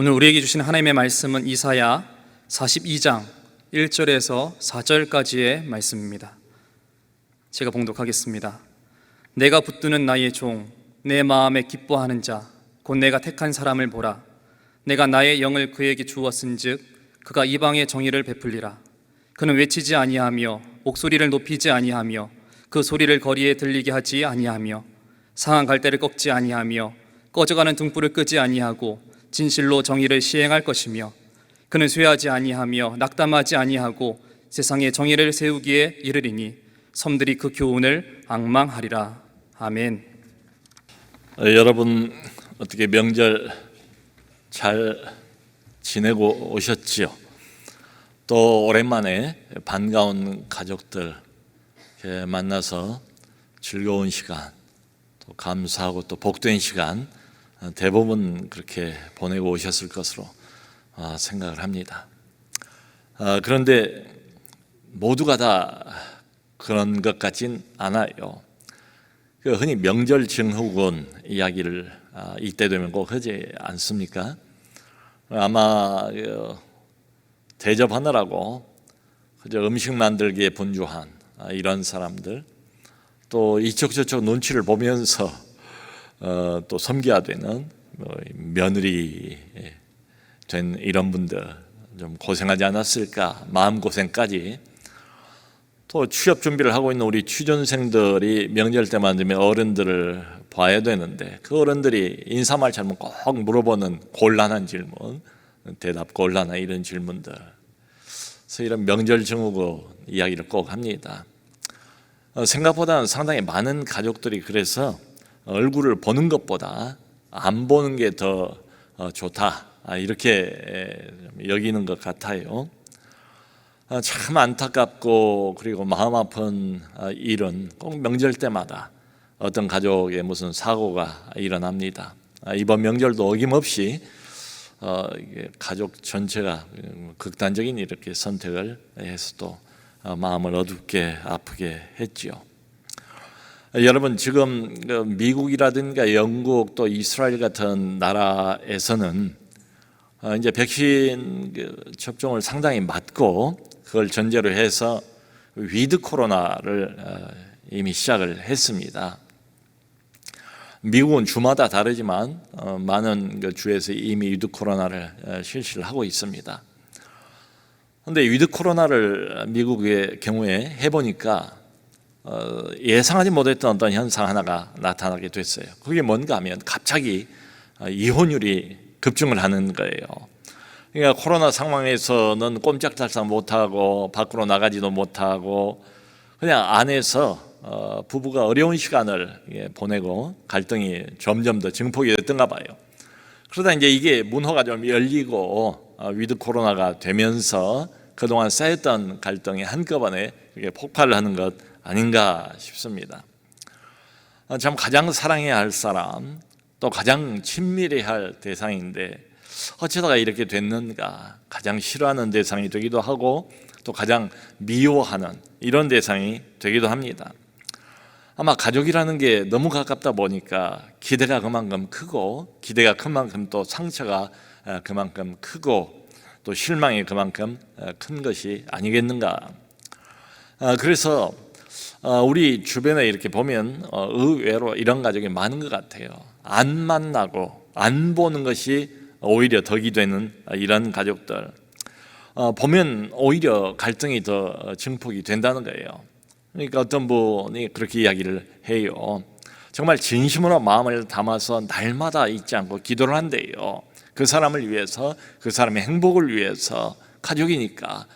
오늘 우리에게 주신 하나님의 말씀은 이사야 42장 1절에서 4절까지의 말씀입니다. 제가 봉독하겠습니다. 내가 붙드는 나의 종, 내 마음에 기뻐하는 자, 곧 내가 택한 사람을 보라. 내가 나의 영을 그에게 주었은즉 그가 이방의 정의를 베풀리라. 그는 외치지 아니하며 목소리를 높이지 아니하며 그 소리를 거리에 들리게 하지 아니하며 상한 갈대를 꺾지 아니하며 꺼져가는 등불을 끄지 아니하고 진실로 정의를 시행할 것이며 그는 쇠하지 아니하며 낙담하지 아니하고 세상에 정의를 세우기에 이르리니 섬들이 그 교훈을 앙망하리라. 아멘. 여러분 어떻게 명절 잘 지내고 오셨지요? 또 오랜만에 반가운 가족들 만나서 즐거운 시간, 또 감사하고 또 복된 시간 대부분 그렇게 보내고 오셨을 것으로 생각을 합니다. 그런데 모두가 다 그런 것 같진 않아요. 흔히 명절 증후군 이야기를 이때 되면 꼭 하지 않습니까? 아마 대접하느라고 그저 음식 만들기에 분주한 이런 사람들, 또 이쪽 저쪽 눈치를 보면서 또 섬겨야 되는 며느리 된 이런 분들 좀 고생하지 않았을까, 마음고생까지. 또 취업 준비를 하고 있는 우리 취준생들이 명절 때만 되면 어른들을 봐야 되는데 그 어른들이 인사말 잘못 꼭 물어보는 곤란한 질문, 대답 곤란한 이런 질문들. 그래서 이런 명절 증후군 이야기를 꼭 합니다. 생각보다는 상당히 많은 가족들이 그래서 얼굴을 보는 것보다 안 보는 게 더 좋다, 이렇게 여기는 것 같아요. 참 안타깝고 그리고 마음 아픈 일은 꼭 명절 때마다 어떤 가족에 무슨 사고가 일어납니다. 이번 명절도 어김없이 가족 전체가 극단적인 이렇게 선택을 해서 또 마음을 어둡게 아프게 했지요. 여러분 지금 미국이라든가 영국 또 이스라엘 같은 나라에서는 이제 백신 접종을 상당히 맞고 그걸 전제로 해서 위드 코로나를 이미 시작을 했습니다. 미국은 주마다 다르지만 많은 주에서 이미 위드 코로나를 실시를 하고 있습니다. 그런데 위드 코로나를 미국의 경우에 해보니까 예상하지 못했던 어떤 현상 하나가 나타나게 됐어요. 그게 뭔가 하면 갑자기 이혼율이 급증을 하는 거예요. 그러니까 코로나 상황에서는 꼼짝달싹 못하고 밖으로 나가지도 못하고 그냥 안에서 부부가 어려운 시간을 보내고 갈등이 점점 더 증폭이 됐던가 봐요. 그러다 이제 이게 문호가 좀 열리고 위드 코로나가 되면서 그동안 쌓였던 갈등이 한꺼번에 폭발을 하는 것 아닌가 싶습니다. 참 가장 사랑해야 할 사람, 또 가장 친밀해야 할 대상인데 어쩌다가 이렇게 됐는가, 가장 싫어하는 대상이 되기도 하고 또 가장 미워하는 이런 대상이 되기도 합니다. 아마 가족이라는 게 너무 가깝다 보니까 기대가 그만큼 크고 기대가 큰 만큼 또 상처가 그만큼 크고 또 실망이 그만큼 큰 것이 아니겠는가. 그래서 우리 주변에 이렇게 보면 의외로 이런 가족이 많은 것 같아요. 안 만나고 안 보는 것이 오히려 덕이 되는 이런 가족들 보면 오히려 갈등이 더 증폭이 된다는 거예요. 그러니까 어떤 분이 그렇게 이야기를 해요. 정말 진심으로 마음을 담아서 날마다 잊지 않고 기도를 한대요. 그 사람을 위해서, 그 사람의 행복을 위해서, 가족이니까.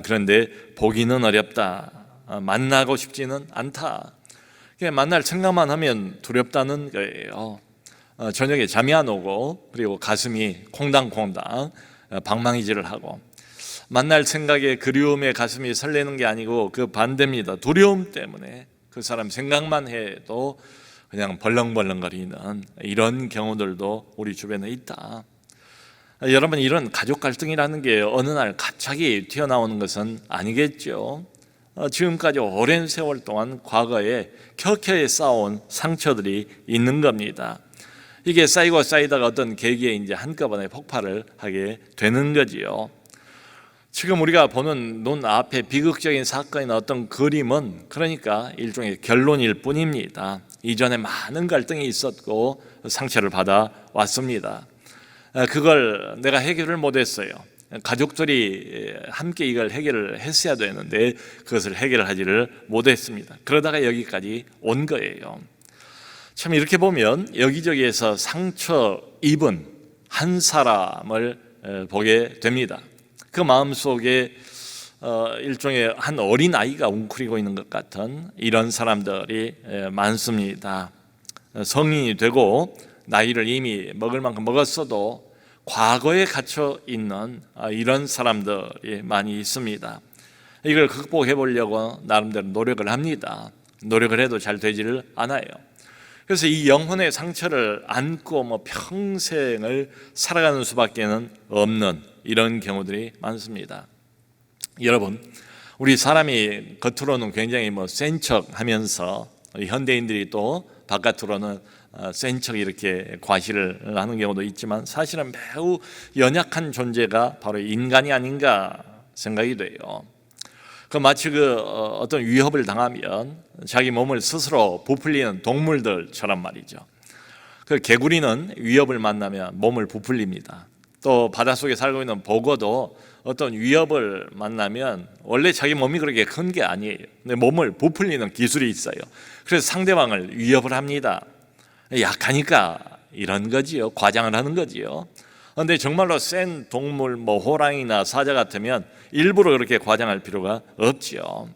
그런데 보기는 어렵다, 만나고 싶지는 않다. 만날 생각만 하면 두렵다는 거예요. 저녁에 잠이 안 오고 그리고 가슴이 콩당콩당 방망이질을 하고 만날 생각에 그리움에 가슴이 설레는 게 아니고 그 반대입니다. 두려움 때문에 그 사람 생각만 해도 그냥 벌렁벌렁거리는 이런 경우들도 우리 주변에 있다. 여러분 이런 가족 갈등이라는 게 어느 날 갑자기 튀어나오는 것은 아니겠죠. 지금까지 오랜 세월 동안 과거에 켜켜이 쌓아온 상처들이 있는 겁니다. 이게 쌓이고 쌓이다가 어떤 계기에 이제 한꺼번에 폭발을 하게 되는 거지요. 지금 우리가 보는 눈앞에 비극적인 사건이나 어떤 그림은 그러니까 일종의 결론일 뿐입니다. 이전에 많은 갈등이 있었고 상처를 받아 왔습니다. 그걸 내가 해결을 못했어요. 가족들이 함께 이걸 해결을 했어야 되는데 그것을 해결하지를 못했습니다. 그러다가 여기까지 온 거예요. 참 이렇게 보면 여기저기에서 상처 입은 한 사람을 보게 됩니다. 그 마음속에 일종의 한 어린 아이가 웅크리고 있는 것 같은 이런 사람들이 많습니다. 성인이 되고 나이를 이미 먹을 만큼 먹었어도 과거에 갇혀 있는 이런 사람들이 많이 있습니다. 이걸 극복해 보려고 나름대로 노력을 합니다. 노력을 해도 잘 되지를 않아요. 그래서 이 영혼의 상처를 안고 평생을 살아가는 수밖에는 없는 이런 경우들이 많습니다. 여러분, 우리 사람이 겉으로는 굉장히 센 척하면서 현대인들이 또 바깥으로는 센 척 이렇게 과시를 하는 경우도 있지만 사실은 매우 연약한 존재가 바로 인간이 아닌가 생각이 돼요. 마치 어떤 위협을 당하면 자기 몸을 스스로 부풀리는 동물들처럼 말이죠. 개구리는 위협을 만나면 몸을 부풀립니다. 또 바닷속에 살고 있는 보고도 어떤 위협을 만나면 원래 자기 몸이 그렇게 큰 게 아니에요. 근데 몸을 부풀리는 기술이 있어요. 그래서 상대방을 위협을 합니다. 약하니까 이런 거지요. 과장을 하는 거지요. 그런데 정말로 센 동물, 호랑이나 사자 같으면 일부러 그렇게 과장할 필요가 없지요.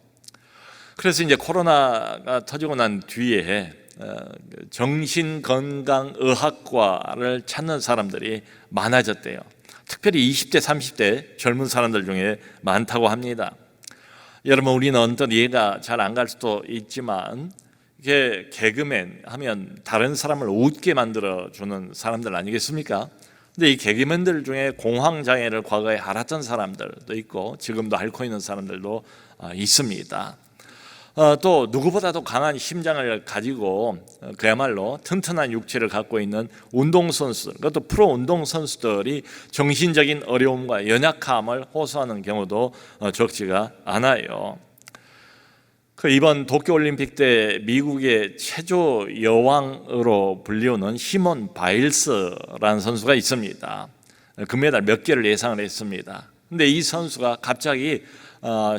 그래서 이제 코로나가 터지고 난 뒤에 정신건강의학과를 찾는 사람들이 많아졌대요. 특별히 20대, 30대 젊은 사람들 중에 많다고 합니다. 여러분, 우리는 어떤 이해가 잘 안 갈 수도 있지만 이게 개그맨 하면 다른 사람을 웃게 만들어주는 사람들 아니겠습니까? 근데 이 개그맨들 중에 공황장애를 과거에 앓았던 사람들도 있고 지금도 앓고 있는 사람들도 있습니다. 또 누구보다도 강한 심장을 가지고 그야말로 튼튼한 육체를 갖고 있는 운동선수들, 그것도 프로 운동선수들이 정신적인 어려움과 연약함을 호소하는 경우도 적지가 않아요. 이번 도쿄올림픽 때 미국의 체조 여왕으로 불리우는 시몬 바일스라는 선수가 있습니다. 금메달 몇 개를 예상을 했습니다. 근데 이 선수가 갑자기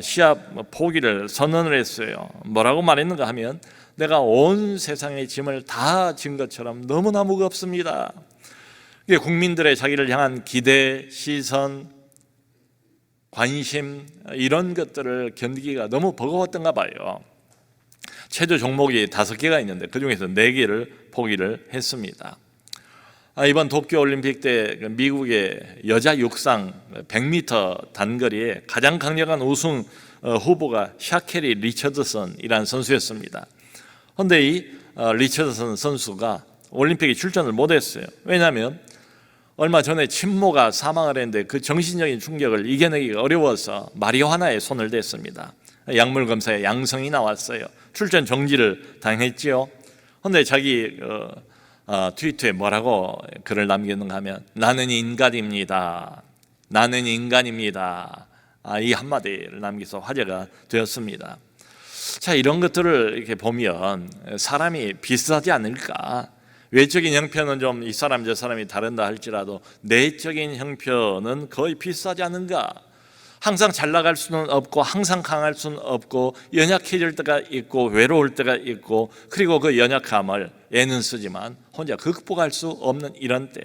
시합 포기를 선언을 했어요. 뭐라고 말했는가 하면 내가 온 세상의 짐을 다 진 것처럼 너무나 무겁습니다. 국민들의 자기를 향한 기대, 시선, 관심 이런 것들을 견디기가 너무 버거웠던가 봐요. 체조 종목이 5개가 있는데 그중에서 4개를 포기를 했습니다. 이번 도쿄올림픽 때 미국의 여자 육상 100m 단거리에 가장 강력한 우승 후보가 샤케리 리처드슨이라는 선수였습니다. 그런데 이 리처드슨 선수가 올림픽에 출전을 못했어요. 왜냐하면 얼마 전에 친모가 사망을 했는데 그 정신적인 충격을 이겨내기가 어려워서 마리화나에 손을 댔습니다. 약물 검사에 양성이 나왔어요. 출전 정지를 당했지요. 그런데 자기 트위터에 뭐라고 글을 남겼는가 하면 나는 인간입니다. 나는 인간입니다. 이 한마디를 남겨서 화제가 되었습니다. 자, 이런 것들을 이렇게 보면 사람이 비슷하지 않을까? 외적인 형편은 좀 이 사람 저 사람이 다른다 할지라도 내적인 형편은 거의 비슷하지 않은가? 항상 잘 나갈 수는 없고 항상 강할 수는 없고 연약해질 때가 있고 외로울 때가 있고 그리고 그 연약함을 애는 쓰지만 혼자 극복할 수 없는 이런 때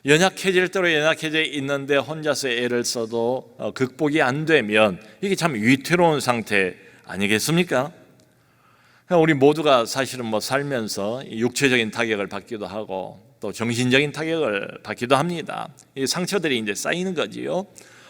연약해질 대로 연약해져 있는데 혼자서 애를 써도 극복이 안 되면 이게 참 위태로운 상태 아니겠습니까? 우리 모두가 사실은 살면서 육체적인 타격을 받기도 하고 또 정신적인 타격을 받기도 합니다. 이 상처들이 이제 쌓이는 거지요.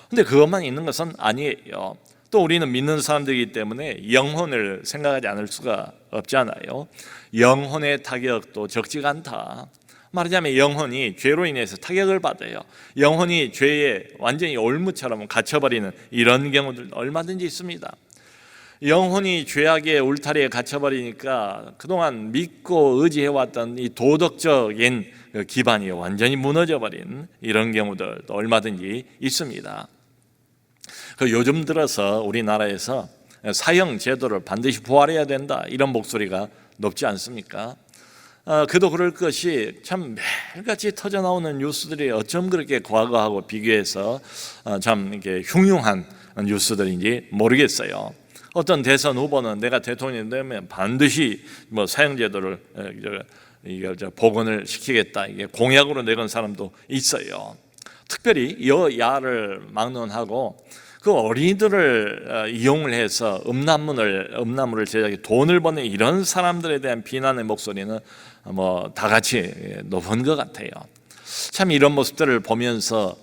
근데 그것만 있는 것은 아니에요. 또 우리는 믿는 사람들이기 때문에 영혼을 생각하지 않을 수가 없잖아요. 영혼의 타격도 적지가 않다. 말하자면 영혼이 죄로 인해서 타격을 받아요. 영혼이 죄에 완전히 올무처럼 갇혀버리는 이런 경우들 얼마든지 있습니다. 영혼이 죄악의 울타리에 갇혀버리니까 그동안 믿고 의지해왔던 이 도덕적인 기반이 완전히 무너져버린 이런 경우들도 얼마든지 있습니다. 요즘 들어서 우리나라에서 사형 제도를 반드시 부활해야 된다, 이런 목소리가 높지 않습니까? 그도 그럴 것이 참 매일같이 터져나오는 뉴스들이 어쩜 그렇게 과거하고 비교해서 참 이렇게 흉흉한 뉴스들인지 모르겠어요. 어떤 대선 후보는 내가 대통령이 되면 반드시 사형제도를 복원을 시키겠다, 이게 공약으로 내건 사람도 있어요. 특별히 여야를 막론하고 그 어린이들을 이용을 해서 음란물을 제작해 돈을 버는 이런 사람들에 대한 비난의 목소리는 다 같이 높은 것 같아요. 참 이런 모습들을 보면서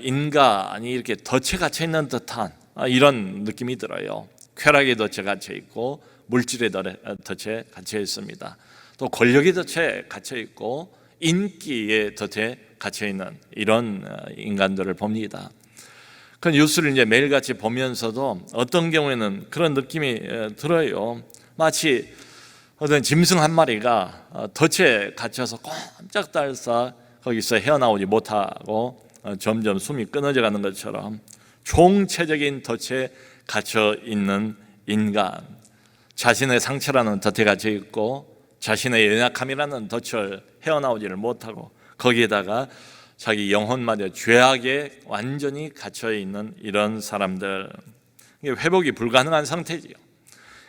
인간이 이렇게 덫에 갇혀 있는 듯한 이런 느낌이 들어요. 쾌락의 덫에 갇혀 있고 물질의 덫에 갇혀 있습니다. 또 권력의 덫에 갇혀 있고 인기의 덫에 갇혀 있는 이런 인간들을 봅니다. 그 뉴스를 이제 매일같이 보면서도 어떤 경우에는 그런 느낌이 들어요. 마치 어떤 짐승 한 마리가 덫에 갇혀서 꼼짝달싹 거기서 헤어나오지 못하고 점점 숨이 끊어져 가는 것처럼 총체적인 덫에 갇혀 있는 인간, 자신의 상처라는 덫에 갇혀 있고 자신의 연약함이라는 덫을 헤어나오지를 못하고 거기에다가 자기 영혼마저 죄악에 완전히 갇혀 있는 이런 사람들, 회복이 불가능한 상태지요.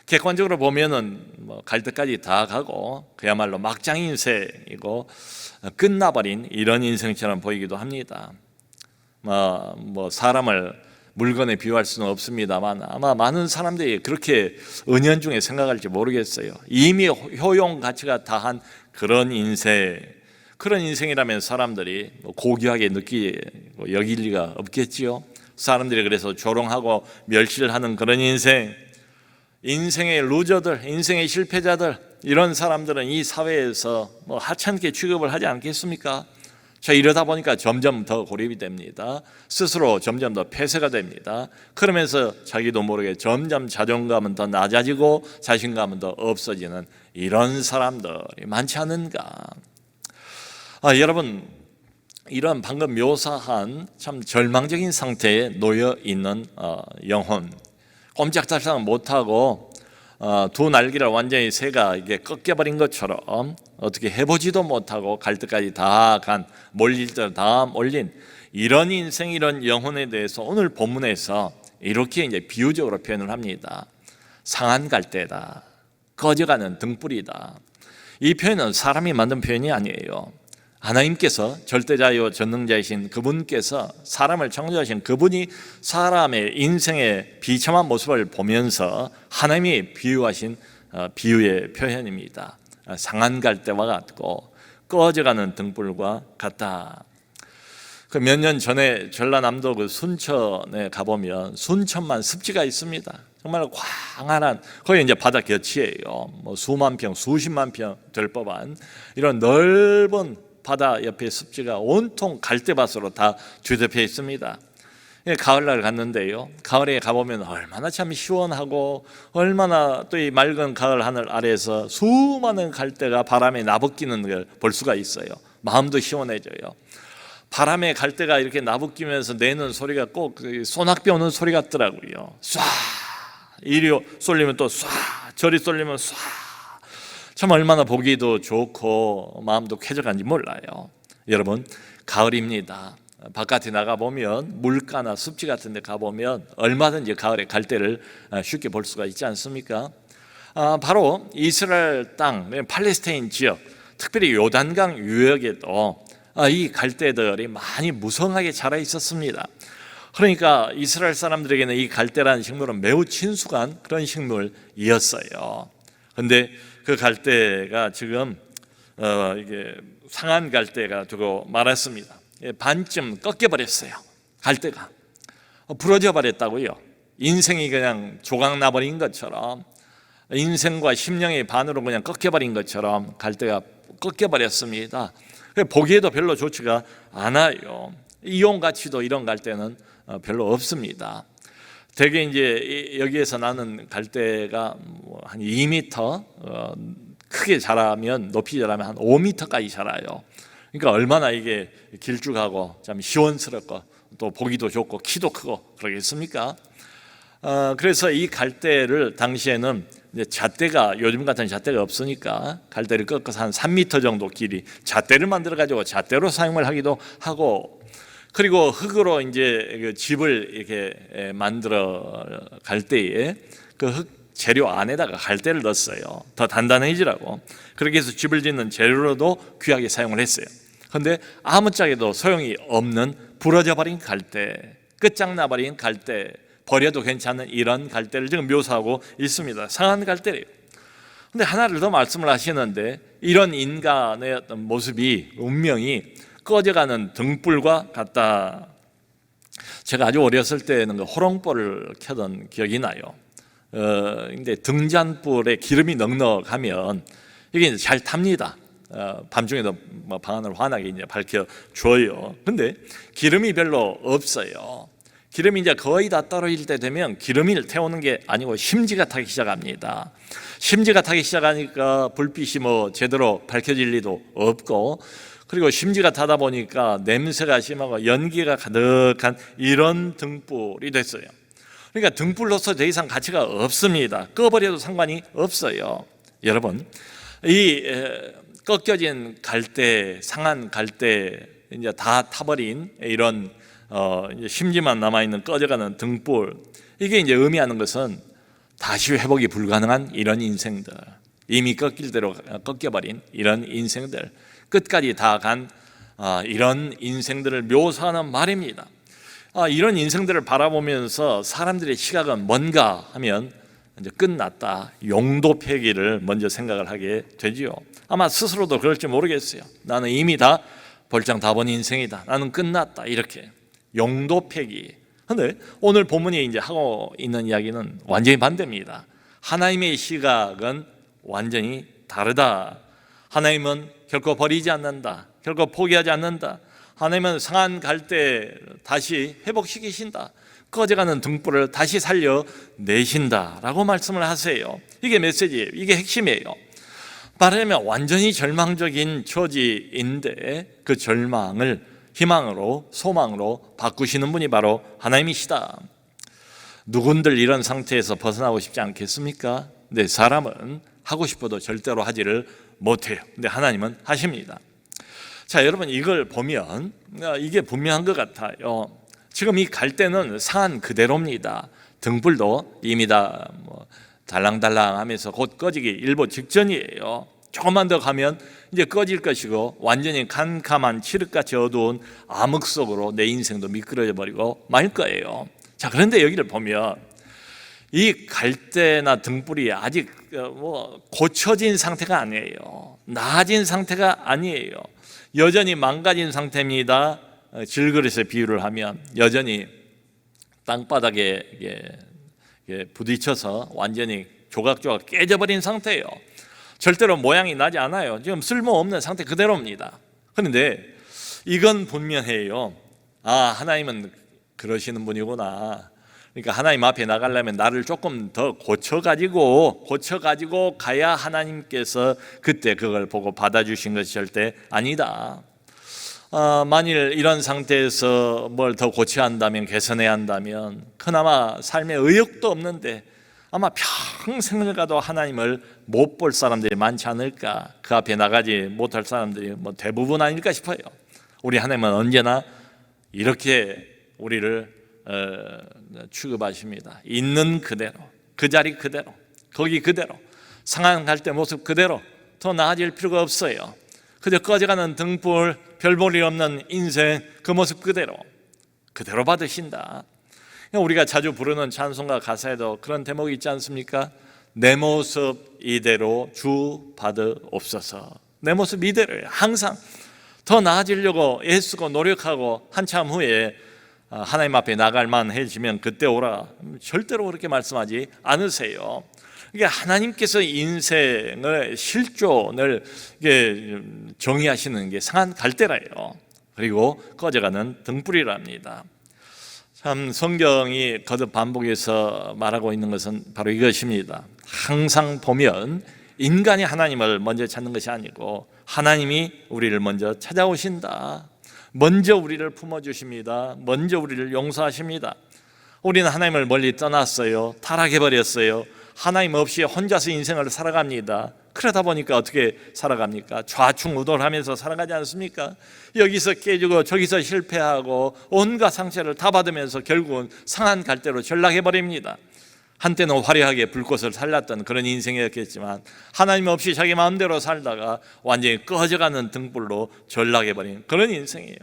객관적으로 보면은 갈 때까지 다 가고 그야말로 막장 인생이고 끝나버린 이런 인생처럼 보이기도 합니다. 사람을 물건에 비유할 수는 없습니다만 아마 많은 사람들이 그렇게 은연중에 생각할지 모르겠어요. 이미 효용 가치가 다한 그런 인생이라면 사람들이 고귀하게 느끼고 여길 리가 없겠지요. 사람들이 그래서 조롱하고 멸시를 하는 그런 인생의 루저들, 인생의 실패자들, 이런 사람들은 이 사회에서 하찮게 취급을 하지 않겠습니까? 자, 이러다 보니까 점점 더 고립이 됩니다. 스스로 점점 더 폐쇄가 됩니다. 그러면서 자기도 모르게 점점 자존감은 더 낮아지고 자신감은 더 없어지는 이런 사람들이 많지 않은가. 여러분, 이런 방금 묘사한 참 절망적인 상태에 놓여 있는 영혼, 꼼짝달싹 못하고 두 날개를 완전히 새가 이게 꺾여버린 것처럼 어떻게 해보지도 못하고 갈 때까지 다 간, 몰릴 때 다 몰린 이런 인생, 이런 영혼에 대해서 오늘 본문에서 이렇게 이제 비유적으로 표현을 합니다. 상한 갈대다, 꺼져가는 등불이다. 이 표현은 사람이 만든 표현이 아니에요. 하나님께서 절대자요 전능자이신 그분께서 사람을 창조하신 그분이 사람의 인생의 비참한 모습을 보면서 하나님이 비유하신 비유의 표현입니다. 상한 갈대와 같고 꺼져가는 등불과 같다. 그 몇 년 전에 전라남도 그 순천에 가보면 순천만 습지가 있습니다. 정말 광활한, 거기 이제 바다 곁이에요. 수만 평, 수십만 평 될 법한 이런 넓은 바다 옆에 습지가 온통 갈대밭으로 다 뒤덮여 있습니다. 가을날 갔는데요, 가을에 가보면 얼마나 참 시원하고 얼마나 또 이 맑은 가을 하늘 아래에서 수많은 갈대가 바람에 나부끼는 걸 볼 수가 있어요. 마음도 시원해져요. 바람에 갈대가 이렇게 나부끼면서 내는 소리가 꼭 소낙비 오는 소리 같더라고요. 쏴, 이리 쏠리면 또 쏴, 저리 쏠리면 쏴. 참 얼마나 보기도 좋고 마음도 쾌적한지 몰라요. 여러분, 가을입니다. 바깥에 나가보면 물가나 습지 같은 데 가보면 얼마든지 가을에 갈대를 쉽게 볼 수가 있지 않습니까? 바로 이스라엘 땅, 팔레스타인 지역, 특별히 요단강 유역에도 이 갈대들이 많이 무성하게 자라 있었습니다. 그러니까 이스라엘 사람들에게는 이 갈대라는 식물은 매우 친숙한 그런 식물이었어요. 그런데 그 갈대가 지금 이게 상한 갈대가 되고 말았습니다. 반쯤 꺾여버렸어요. 갈대가 부러져 버렸다고요. 인생이 그냥 조각 나버린 것처럼, 인생과 심령의 반으로 그냥 꺾여버린 것처럼 갈대가 꺾여버렸습니다. 보기에도 별로 좋지가 않아요. 이용 가치도 이런 갈대는 별로 없습니다. 대개 이제 여기에서 나는 갈대가 한 2m, 크게 자라면 높이 자라면 한 5m까지 자라요. 그러니까 얼마나 이게 길쭉하고 참 시원스럽고 또 보기도 좋고 키도 크고 그러겠습니까? 그래서 이 갈대를 당시에는 이제 잣대가 요즘 같은 잣대가 없으니까 갈대를 꺾어서 한 3m 정도 길이 잣대를 만들어 가지고 잣대로 사용을 하기도 하고, 그리고 흙으로 이제 그 집을 이렇게 만들어 갈 때에 그 흙 재료 안에다가 갈대를 넣었어요. 더 단단해지라고. 그렇게 해서 집을 짓는 재료로도 귀하게 사용을 했어요. 그런데 아무짝에도 소용이 없는 부러져 버린 갈대, 끝장나버린 갈대, 버려도 괜찮은 이런 갈대를 지금 묘사하고 있습니다. 상한 갈대래요. 그런데 하나를 더 말씀을 하시는데, 이런 인간의 어떤 모습이 운명이 꺼져가는 등불과 같다. 제가 아주 어렸을 때는 그 호롱불을 켜던 기억이 나요. 근데 등잔불에 기름이 넉넉하면 이게 이제 잘 탑니다. 밤중에도 뭐 방 안을 환하게 이제 밝혀 줘요. 근데 기름이 별로 없어요. 기름이 이제 거의 다 떨어질 때 되면 기름을 태우는 게 아니고 심지가 타기 시작합니다. 심지가 타기 시작하니까 불빛이 뭐 제대로 밝혀질 리도 없고, 그리고 심지가 타다 보니까 냄새가 심하고 연기가 가득한 이런 등불이 됐어요. 그러니까 등불로서 더 이상 가치가 없습니다. 꺼버려도 상관이 없어요. 여러분, 이 꺾여진 갈대, 상한 갈대, 이제 다 타버린 이런 이제 심지만 남아있는 꺼져가는 등불, 이게 이제 의미하는 것은 다시 회복이 불가능한 이런 인생들, 이미 꺾일 대로 꺾여버린 이런 인생들, 끝까지 다 간 이런 인생들을 묘사하는 말입니다. 이런 인생들을 바라보면서 사람들의 시각은 뭔가 하면 이제 끝났다, 용도 폐기를 먼저 생각을 하게 되지요. 아마 스스로도 그럴지 모르겠어요. 나는 이미 다 볼장 다 본 인생이다, 나는 끝났다, 이렇게 용도 폐기. 그런데 오늘 본문이 이제 하고 있는 이야기는 완전히 반대입니다. 하나님의 시각은 완전히 다르다. 하나님은 결코 버리지 않는다, 결코 포기하지 않는다. 하나님은 상한 갈대 다시 회복시키신다, 꺼져가는 등불을 다시 살려내신다라고 말씀을 하세요. 이게 메시지예요. 이게 핵심이에요. 말하자면 완전히 절망적인 처지인데 그 절망을 희망으로, 소망으로 바꾸시는 분이 바로 하나님이시다. 누군들 이런 상태에서 벗어나고 싶지 않겠습니까? 근데 사람은 하고 싶어도 절대로 하지를 못해요. 근데 하나님은 하십니다. 자, 여러분, 이걸 보면 이게 분명한 것 같아요. 지금 이 갈대는 상한 그대로입니다. 등불도 이미 다 달랑달랑하면서 곧 꺼지기 일보 직전이에요. 조금만 더 가면 이제 꺼질 것이고 완전히 캄캄한 칠흑같이 어두운 암흑 속으로 내 인생도 미끄러져 버리고 말 거예요. 자, 그런데 여기를 보면 이 갈대나 등불이 아직 고쳐진 상태가 아니에요. 나아진 상태가 아니에요. 여전히 망가진 상태입니다. 질그릇에 비유를 하면 여전히 땅바닥에 부딪혀서 완전히 조각조각 깨져버린 상태예요. 절대로 모양이 나지 않아요. 지금 쓸모없는 상태 그대로입니다. 그런데 이건 분명해요. 하나님은 그러시는 분이구나. 그러니까 하나님 앞에 나가려면 나를 조금 더 고쳐가지고 가야 하나님께서 그때 그걸 보고 받아주신 것이 절대 아니다. 만일 이런 상태에서 뭘 더 고쳐야 한다면, 개선해야 한다면, 그나마 삶에 의욕도 없는데 아마 평생을 가도 하나님을 못 볼 사람들이 많지 않을까, 그 앞에 나가지 못할 사람들이 대부분 아닐까 싶어요. 우리 하나님은 언제나 이렇게 우리를 취급하십니다. 있는 그대로, 그 자리 그대로, 거기 그대로, 상한 갈대 모습 그대로, 더 나아질 필요가 없어요. 그저 꺼져가는 등불, 별 볼 일 없는 인생 그 모습 그대로 받으신다. 우리가 자주 부르는 찬송가 가사에도 그런 대목이 있지 않습니까? 내 모습 이대로 주 받으옵소서. 내 모습 이대로예요. 항상 더 나아지려고 애쓰고 노력하고 한참 후에 하나님 앞에 나갈 만해지면 그때 오라, 절대로 그렇게 말씀하지 않으세요. 이게 하나님께서 인생의 실존을 정의하시는 게 상한 갈대라요. 그리고 꺼져가는 등불이랍니다. 참 성경이 거듭 반복해서 말하고 있는 것은 바로 이것입니다. 항상 보면 인간이 하나님을 먼저 찾는 것이 아니고 하나님이 우리를 먼저 찾아오신다. 먼저 우리를 품어주십니다. 먼저 우리를 용서하십니다. 우리는 하나님을 멀리 떠났어요. 타락해버렸어요. 하나님 없이 혼자서 인생을 살아갑니다. 그러다 보니까 어떻게 살아갑니까? 좌충우돌하면서 살아가지 않습니까? 여기서 깨지고 저기서 실패하고 온갖 상처를 다 받으면서 결국은 상한 갈대로 전락해버립니다. 한때는 화려하게 불꽃을 살렸던 그런 인생이었겠지만 하나님 없이 자기 마음대로 살다가 완전히 꺼져가는 등불로 전락해버린 그런 인생이에요.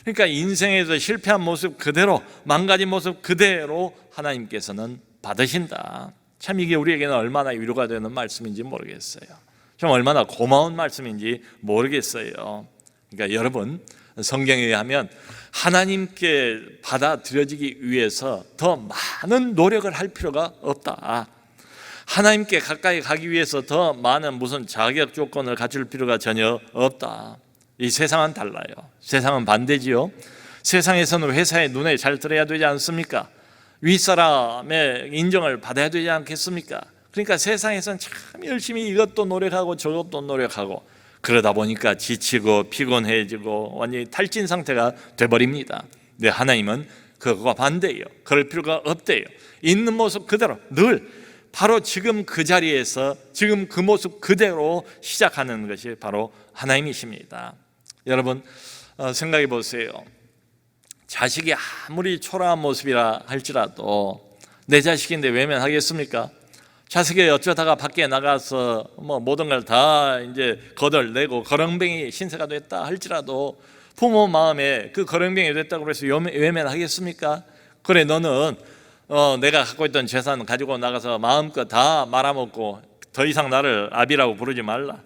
그러니까 인생에서 실패한 모습 그대로, 망가진 모습 그대로 하나님께서는 받으신다. 참 이게 우리에게는 얼마나 위로가 되는 말씀인지 모르겠어요. 좀 얼마나 고마운 말씀인지 모르겠어요. 그러니까 여러분, 성경에 의하면 하나님께 받아들여지기 위해서 더 많은 노력을 할 필요가 없다. 하나님께 가까이 가기 위해서 더 많은 무슨 자격 조건을 갖출 필요가 전혀 없다. 이 세상은 달라요. 세상은 반대지요. 세상에서는 회사의 눈에 잘 들어야 되지 않습니까? 윗사람의 인정을 받아야 되지 않겠습니까? 그러니까 세상에서는 참 열심히 이것도 노력하고 저것도 노력하고 그러다 보니까 지치고 피곤해지고 완전히 탈진 상태가 돼버립니다. 근데 하나님은 그거와 반대예요. 그럴 필요가 없대요. 있는 모습 그대로 늘 바로 지금 그 자리에서 지금 그 모습 그대로 시작하는 것이 바로 하나님이십니다. 여러분 생각해 보세요. 자식이 아무리 초라한 모습이라 할지라도 내 자식인데 외면하겠습니까? 자식이 어쩌다가 밖에 나가서 모든 걸 다 이제 거덜내고 거렁뱅이 신세가 됐다 할지라도 부모 마음에 그 거렁뱅이 됐다고 해서 외면하겠습니까? 그래 너는 내가 갖고 있던 재산 가지고 나가서 마음껏 다 말아먹고 더 이상 나를 아비라고 부르지 말라.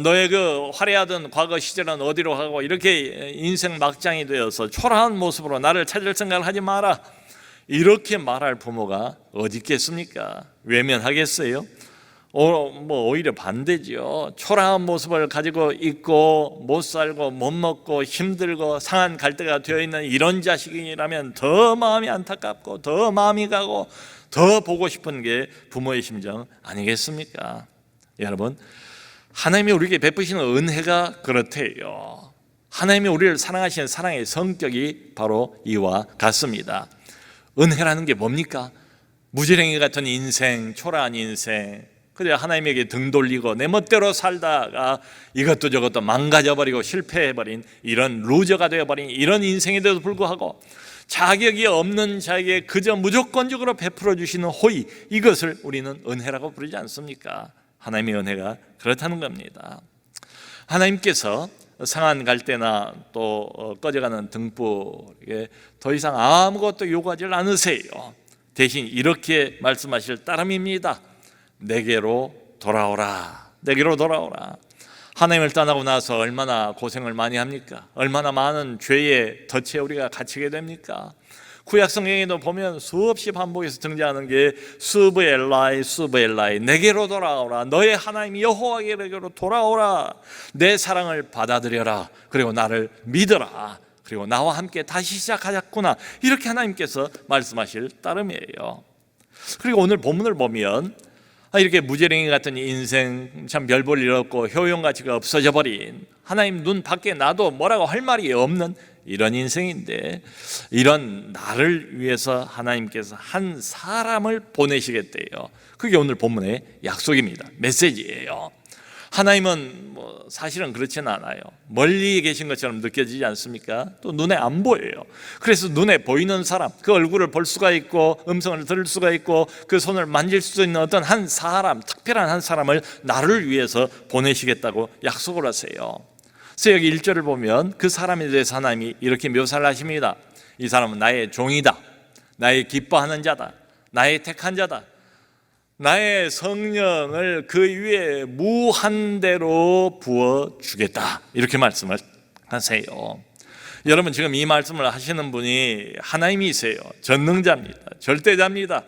너의 그 화려하던 과거 시절은 어디로 가고 이렇게 인생 막장이 되어서 초라한 모습으로 나를 찾을 생각을 하지 마라. 이렇게 말할 부모가 어디 있겠습니까? 외면하겠어요? 오히려 반대죠. 초라한 모습을 가지고 있고 못 살고 못 먹고 힘들고 상한 갈대가 되어 있는 이런 자식이라면 더 마음이 안타깝고 더 마음이 가고 더 보고 싶은 게 부모의 심정 아니겠습니까? 여러분, 하나님이 우리에게 베푸시는 은혜가 그렇대요. 하나님이 우리를 사랑하시는 사랑의 성격이 바로 이와 같습니다. 은혜라는 게 뭡니까? 무지랭이 같은 인생, 초라한 인생, 그래 하나님에게 등 돌리고 내 멋대로 살다가 이것도 저것도 망가져버리고 실패해버린 이런 루저가 되어버린 이런 인생에도 불구하고 자격이 없는 자에게 그저 무조건적으로 베풀어 주시는 호의, 이것을 우리는 은혜라고 부르지 않습니까? 하나님의 은혜가 그렇다는 겁니다. 하나님께서 상한 갈대나 또 꺼져가는 등불에 더 이상 아무것도 요구하지 않으세요. 대신 이렇게 말씀하실 따름입니다. 내게로 돌아오라. 내게로 돌아오라. 하나님을 떠나고 나서 얼마나 고생을 많이 합니까? 얼마나 많은 죄의 덫에 우리가 갇히게 됩니까? 구약 성경에도 보면 수없이 반복해서 등장하는 게 수브 엘라이 내게로 돌아오라. 너의 하나님 여호와에게로 돌아오라. 내 사랑을 받아들여라. 그리고 나를 믿어라. 그리고 나와 함께 다시 시작하자꾸나. 이렇게 하나님께서 말씀하실 따름이에요. 그리고 오늘 본문을 보면 이렇게 무지랭이 같은 인생, 참 별 볼 일 없고 효용가치가 없어져 버린, 하나님 눈 밖에 나도 뭐라고 할 말이 없는 이런 인생인데, 이런 나를 위해서 하나님께서 한 사람을 보내시겠대요. 그게 오늘 본문의 약속입니다. 메시지예요. 하나님은 사실은 그렇지는 않아요. 멀리 계신 것처럼 느껴지지 않습니까? 또 눈에 안 보여요. 그래서 눈에 보이는 사람, 그 얼굴을 볼 수가 있고 음성을 들을 수가 있고 그 손을 만질 수 있는 어떤 한 사람, 특별한 한 사람을 나를 위해서 보내시겠다고 약속을 하세요. 그래서 여기 1절을 보면 그 사람에 대해서 하나님이 이렇게 묘사를 하십니다. 이 사람은 나의 종이다. 나의 기뻐하는 자다. 나의 택한 자다. 나의 성령을 그 위에 무한대로 부어주겠다. 이렇게 말씀을 하세요. 여러분, 지금 이 말씀을 하시는 분이 하나님이세요. 전능자입니다. 절대자입니다.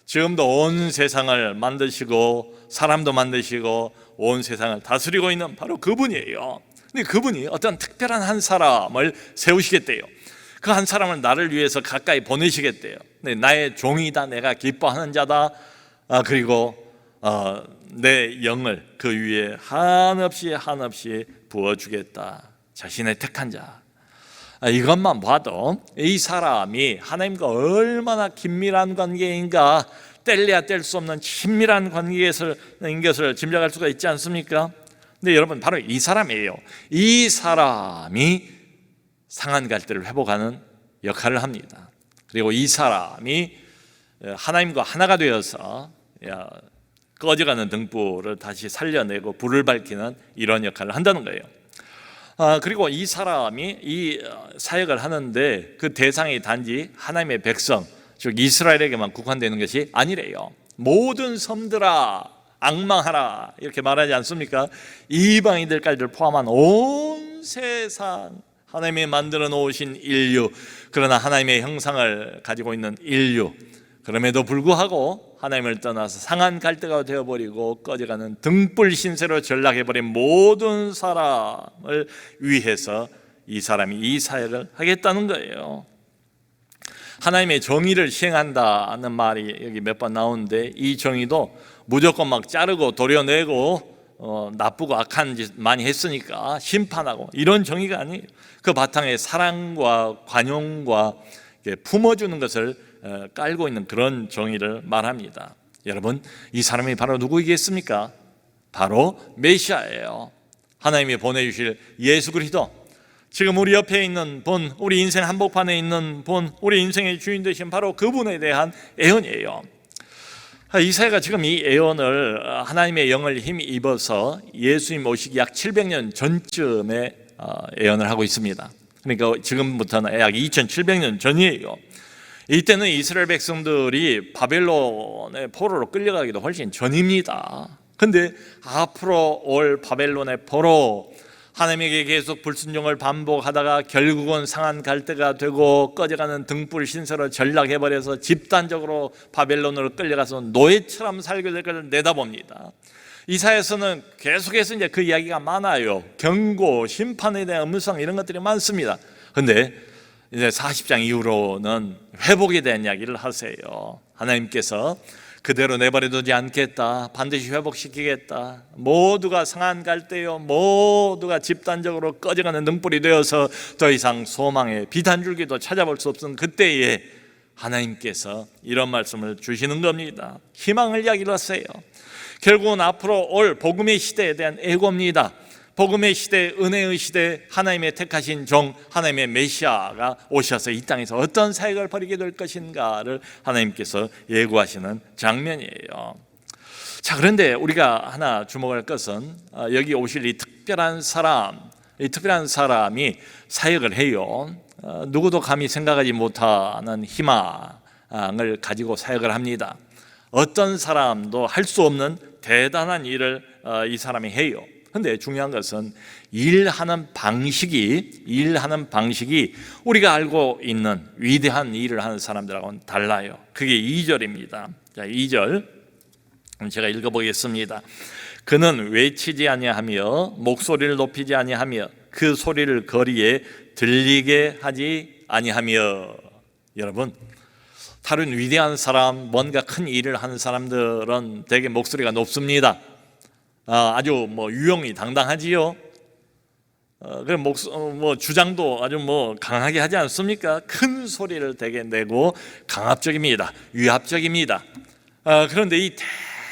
지금도 온 세상을 만드시고 사람도 만드시고 온 세상을 다스리고 있는 바로 그분이에요. 근데 그분이 어떤 특별한 한 사람을 세우시겠대요. 그 한 사람을 나를 위해서 가까이 보내시겠대요. 네, 나의 종이다, 내가 기뻐하는 자다. 그리고 내 영을 그 위에 한없이 부어주겠다. 자신의 택한 자. 이것만 봐도 이 사람이 하나님과 얼마나 긴밀한 관계인가, 뗄래야 뗄 수 없는 친밀한 관계인 것을 짐작할 수가 있지 않습니까? 근데 여러분, 바로 이 사람이에요. 이 사람이 상한 갈대를 회복하는 역할을 합니다. 그리고 이 사람이 하나님과 하나가 되어서 꺼져가는 등불을 다시 살려내고 불을 밝히는 이런 역할을 한다는 거예요. 그리고 이 사람이 이 사역을 하는데 그 대상이 단지 하나님의 백성, 즉 이스라엘에게만 국한되는 것이 아니래요. 모든 섬들아 앙망하라 이렇게 말하지 않습니까? 이방인들까지를 포함한 온 세상, 하나님이 만들어 놓으신 인류, 그러나 하나님의 형상을 가지고 있는 인류, 그럼에도 불구하고 하나님을 떠나서 상한 갈대가 되어버리고 꺼져가는 등불 신세로 전락해버린 모든 사람을 위해서 이 사람이 이 사역을 하겠다는 거예요. 하나님의 정의를 시행한다는 말이 여기 몇 번 나오는데, 이 정의도 무조건 막 자르고 도려내고 나쁘고 악한 짓 많이 했으니까 심판하고 이런 정의가 아니에요. 그 바탕에 사랑과 관용과 품어주는 것을 깔고 있는 그런 정의를 말합니다. 여러분, 이 사람이 바로 누구이겠습니까? 바로 메시아예요. 하나님이 보내주실 예수 그리스도, 지금 우리 옆에 있는 분, 우리 인생 한복판에 있는 분, 우리 인생의 주인 되신 바로 그분에 대한 예언이에요. 이사야가 지금 이 예언을 하나님의 영을 힘입어 입어서 예수님 오시기 약 700년 전쯤에 예언을 하고 있습니다. 그러니까 지금부터는 약 2700년 전이에요. 이때는 이스라엘 백성들이 바벨론의 포로로 끌려가기도 훨씬 전입니다. 근데 앞으로 올 바벨론의 포로, 하나님에게 계속 불순종을 반복하다가 결국은 상한 갈대가 되고 꺼져가는 등불 신세로 전락해버려서 집단적으로 바벨론으로 끌려가서 노예처럼 살게 될 것을 내다봅니다. 이사야서는 계속해서 이제 그 이야기가 많아요. 경고, 심판에 대한 음성 이런 것들이 많습니다. 근데 이제 40장 이후로는 회복에 대한 이야기를 하세요. 하나님께서 그대로 내버려두지 않겠다, 반드시 회복시키겠다, 모두가 상한 갈대요, 모두가 집단적으로 꺼져가는 등불이 되어서 더 이상 소망의 빛 한 줄기도 찾아볼 수 없는 그때에 하나님께서 이런 말씀을 주시는 겁니다. 희망을 이야기를 하세요. 결국은 앞으로 올 복음의 시대에 대한 예고입니다. 복음의 시대, 은혜의 시대, 하나님의 택하신 종, 하나님의 메시아가 오셔서 이 땅에서 어떤 사역을 벌이게 될 것인가를 하나님께서 예고하시는 장면이에요. 자, 그런데 우리가 하나 주목할 것은 여기 오실 이 특별한 사람, 이 특별한 사람이 사역을 해요. 누구도 감히 생각하지 못하는 희망을 가지고 사역을 합니다. 어떤 사람도 할 수 없는 대단한 일을 이 사람이 해요. 근데 중요한 것은 일하는 방식이 우리가 알고 있는 위대한 일을 하는 사람들하고는 달라요. 그게 2절입니다. 자, 2절 제가 읽어보겠습니다. 그는 외치지 아니하며 목소리를 높이지 아니하며 그 소리를 거리에 들리게 하지 아니하며. 여러분, 다른 위대한 사람, 뭔가 큰 일을 하는 사람들은 되게 목소리가 높습니다. 아주 유용이 당당하지요. 그럼 주장도 아주 강하게 하지 않습니까? 큰 소리를 되게 내고 강압적입니다. 위압적입니다. 그런데 이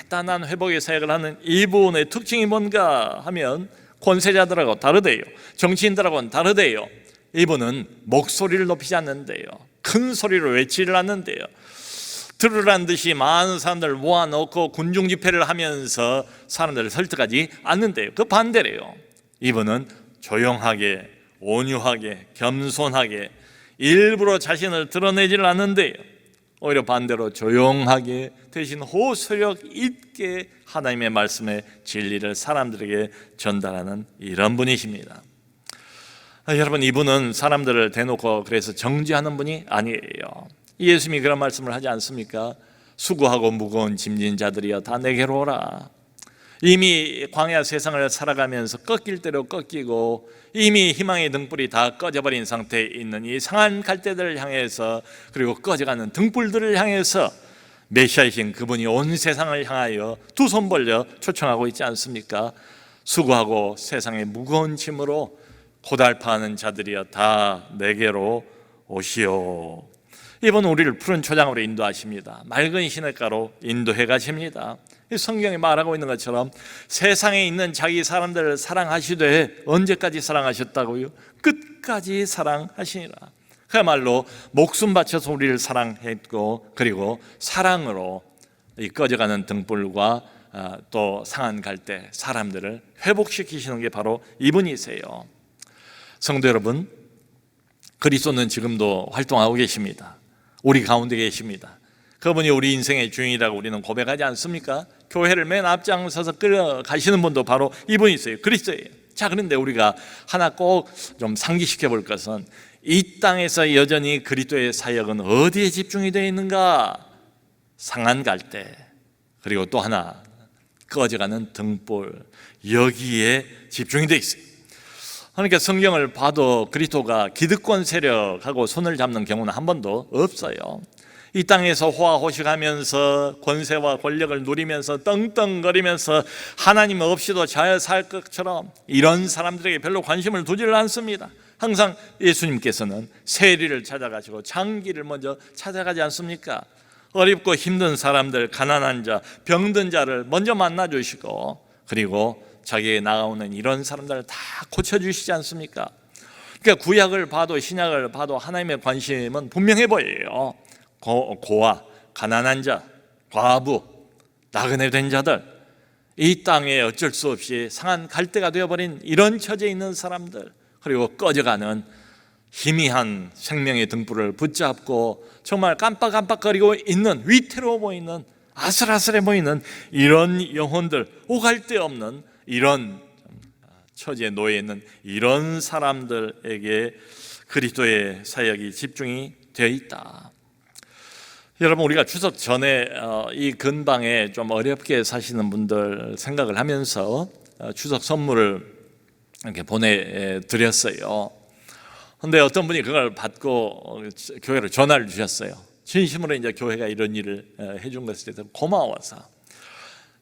대단한 회복의 사역을 하는 이분의 특징이 뭔가 하면 권세자들하고 다르대요. 정치인들하고는 다르대요. 이분은 목소리를 높이지 않는데요, 큰 소리로 외치를 않는데요, 들으란 듯이 많은 사람들을 모아놓고 군중 집회를 하면서 사람들을 설득하지 않는데요, 그 반대래요. 이분은 조용하게, 온유하게, 겸손하게, 일부러 자신을 드러내지를 않는데요, 오히려 반대로 조용하게, 대신 호소력 있게 하나님의 말씀의 진리를 사람들에게 전달하는 이런 분이십니다. 여러분, 이분은 사람들을 대놓고 그래서 정죄하는 분이 아니에요. 예수님이 그런 말씀을 하지 않습니까? 수고하고 무거운 짐진 자들이여 다 내게로 오라. 이미 광야 세상을 살아가면서 꺾일 대로 꺾이고 이미 희망의 등불이 다 꺼져버린 상태에 있는 이 상한 갈대들을 향해서, 그리고 꺼져가는 등불들을 향해서 메시아이신 그분이 온 세상을 향하여 두 손 벌려 초청하고 있지 않습니까? 수고하고 세상의 무거운 짐으로 고달파하는 자들이여 다 내게로 오시오. 이번 우리를 푸른 초장으로 인도하십니다. 맑은 시냇가로 인도해 가십니다. 성경이 말하고 있는 것처럼 세상에 있는 자기 사람들을 사랑하시되 언제까지 사랑하셨다고요? 끝까지 사랑하시니라. 그야말로 목숨 바쳐서 우리를 사랑했고, 그리고 사랑으로 이 꺼져가는 등불과 또 상한 갈대 사람들을 회복시키시는 게 바로 이분이세요. 성도 여러분, 그리스도는 지금도 활동하고 계십니다. 우리 가운데 계십니다. 그분이 우리 인생의 주인이라고 우리는 고백하지 않습니까? 교회를 맨 앞장서서 끌어가시는 분도 바로 이분이세요. 그리스도예요. 자, 그런데 우리가 하나 꼭 좀 상기시켜 볼 것은, 이 땅에서 여전히 그리스도의 사역은 어디에 집중이 되어 있는가? 상한 갈대, 그리고 또 하나 꺼져가는 등불, 여기에 집중이 되어 있어요. 그러니까 성경을 봐도 그리스도가 기득권 세력하고 손을 잡는 경우는 한 번도 없어요. 이 땅에서 호화호식하면서 권세와 권력을 누리면서 떵떵거리면서 하나님 없이도 잘 살 것처럼 이런 사람들에게 별로 관심을 두지를 않습니다. 항상 예수님께서는 세리를 찾아가시고 장기를 먼저 찾아가지 않습니까? 어렵고 힘든 사람들, 가난한 자, 병든 자를 먼저 만나주시고, 그리고 자기에게 나아오는 이런 사람들을 다 고쳐주시지 않습니까? 그러니까 구약을 봐도 신약을 봐도 하나님의 관심은 분명해 보여요. 고아, 가난한 자, 과부, 나그네 된 자들, 이 땅에 어쩔 수 없이 상한 갈대가 되어버린 이런 처지에 있는 사람들, 그리고 꺼져가는 희미한 생명의 등불을 붙잡고 정말 깜빡깜빡거리고 있는, 위태로워 보이는, 아슬아슬해 보이는 이런 영혼들, 오갈 데 없는 이런 처지에 놓여 있는 이런 사람들에게 그리스도의 사역이 집중이 되어 있다. 여러분, 우리가 추석 전에 이 근방에 좀 어렵게 사시는 분들 생각을 하면서 추석 선물을 이렇게 보내드렸어요. 그런데 어떤 분이 그걸 받고 교회로 전화를 주셨어요. 진심으로 이제 교회가 이런 일을 해준 것에 대해서 고마워서,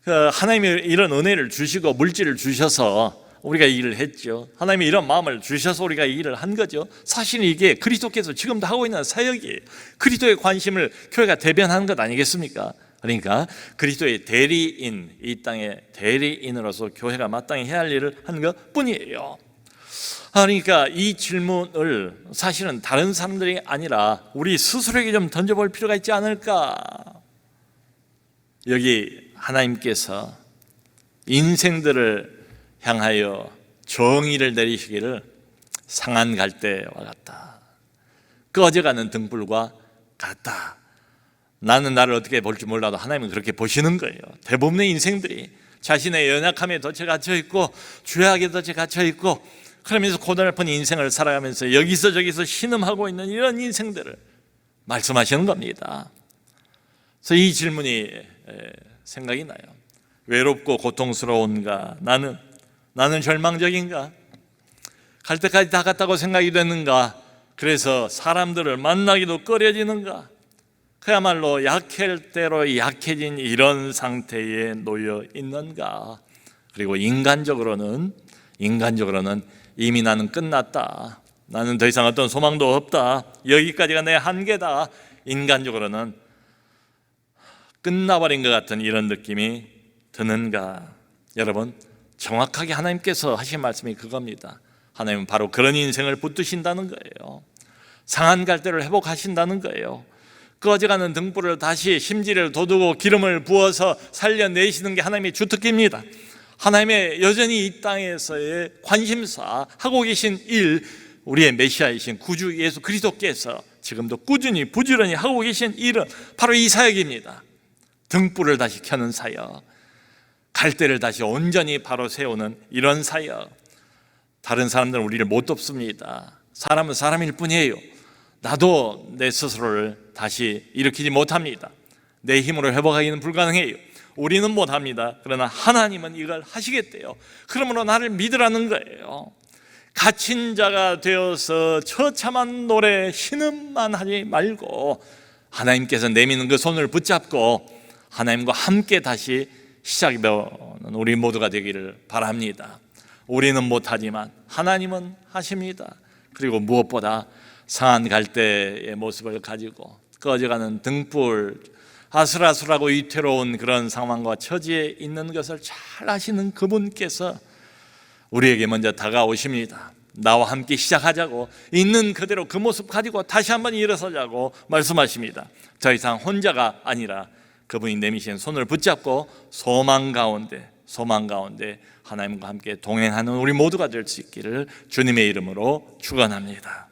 하나님이 이런 은혜를 주시고 물질을 주셔서 우리가 이 일을 했죠. 하나님이 이런 마음을 주셔서 우리가 이 일을 한 거죠. 사실 이게 그리스도께서 지금도 하고 있는 사역이에요. 그리스도의 관심을 교회가 대변하는 것 아니겠습니까? 그러니까 그리스도의 대리인, 이 땅의 대리인으로서 교회가 마땅히 해야 할 일을 하는 것 뿐이에요. 그러니까 이 질문을 사실은 다른 사람들이 아니라 우리 스스로에게 좀 던져볼 필요가 있지 않을까? 여기 하나님께서 인생들을 향하여 정의를 내리시기를 상한 갈대와 같다, 꺼져가는 등불과 같다. 나는 나를 어떻게 볼지 몰라도 하나님은 그렇게 보시는 거예요. 대부분의 인생들이 자신의 연약함에 덫에 갇혀있고 죄악에 덫에 갇혀있고, 그러면서 고달픈 인생을 살아가면서 여기서 저기서 신음하고 있는 이런 인생들을 말씀하시는 겁니다. 그래서 이 질문이 생각이 나요. 외롭고 고통스러운가? 나는 절망적인가? 갈 때까지 다 갔다고 생각이 되는가? 그래서 사람들을 만나기도 꺼려지는가? 그야말로 약할 대로 약해진 이런 상태에 놓여 있는가? 그리고 인간적으로는 이미 나는 끝났다, 나는 더 이상 어떤 소망도 없다, 여기까지가 내 한계다, 인간적으로는 끝나버린 것 같은 이런 느낌이 드는가? 여러분, 정확하게 하나님께서 하신 말씀이 그겁니다. 하나님은 바로 그런 인생을 붙드신다는 거예요. 상한 갈대를 회복하신다는 거예요. 꺼져가는 등불을 다시 심지를 돋우고 기름을 부어서 살려내시는 게 하나님의 주특기입니다. 하나님의 여전히 이 땅에서의 관심사, 하고 계신 일, 우리의 메시아이신 구주 예수 그리스도께서 지금도 꾸준히 부지런히 하고 계신 일은 바로 이 사역입니다. 등불을 다시 켜는 사역, 갈대를 다시 온전히 바로 세우는 이런 사역. 다른 사람들은 우리를 못 돕습니다. 사람은 사람일 뿐이에요. 나도 내 스스로를 다시 일으키지 못합니다. 내 힘으로 회복하기는 불가능해요. 우리는 못합니다. 그러나 하나님은 이걸 하시겠대요. 그러므로 나를 믿으라는 거예요. 갇힌 자가 되어서 처참한 노래 신음만 하지 말고 하나님께서 내미는 그 손을 붙잡고 하나님과 함께 다시 시작해보는 우리 모두가 되기를 바랍니다. 우리는 못하지만 하나님은 하십니다. 그리고 무엇보다 상한 갈대의 모습을 가지고 꺼져가는 등불, 아슬아슬하고 위태로운 그런 상황과 처지에 있는 것을 잘 아시는 그분께서 우리에게 먼저 다가오십니다. 나와 함께 시작하자고, 있는 그대로 그 모습 가지고 다시 한번 일어서자고 말씀하십니다. 더 이상 혼자가 아니라 그분이 내미신 손을 붙잡고 소망 가운데 하나님과 함께 동행하는 우리 모두가 될 수 있기를 주님의 이름으로 축원합니다.